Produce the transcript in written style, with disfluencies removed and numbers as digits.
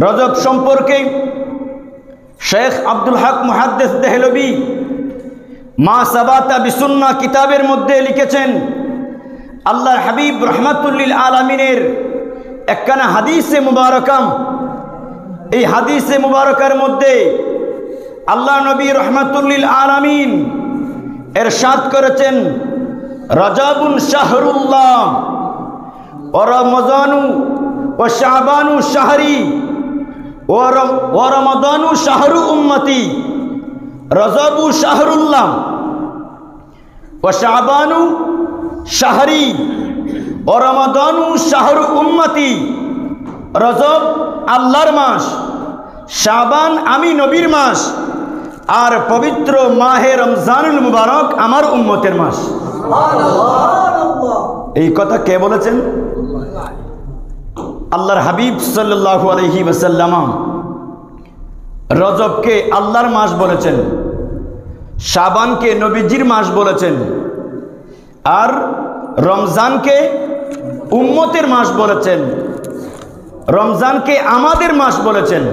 রজব সম্পর্কে শেখ আব্দুল হক মুহাদ্দিস দেহলভী মা সাবাতা বিসুন্নাহ কিতাবের মধ্যে লিখেছেন, আল্লাহর হাবিব রহমাতুল্লিল আলামিনের একখানা হাদিসে মুবারকাম। এই হাদিসে মুবারকার মধ্যে আল্লাহ নবী রহমাতুল্লিল আলামিন ইরশাদ করেছেন, রজবুন শাহরুল্লাহ ওয়া রমজানু ওয়া শাবানু শাহরি ওয়া রমাদানু শাহরু উম্মতি। রজবু শাহরুল্লাহ ওয়া শাবানু শাহরি ওয়া রমাদানু শাহরু উম্মতি। রজব আল্লাহর মাস, শাবান আমি নবীর মাস, আর পবিত্র মাহে রমজানুল মুবারক আমার উম্মতের মাস। এই কথা কে বলেছেন? আল্লাহর হাবিব সাল্লাল্লাহু আলাইহি ওয়াসাল্লাম রজবকে আল্লাহর মাস বলেছেন, শাবানকে নবীজির মাস বলেছেন, আর রমজানকে উম্মতের মাস বলেছেন, রমজানকে আমাদের মাস বলেছেন।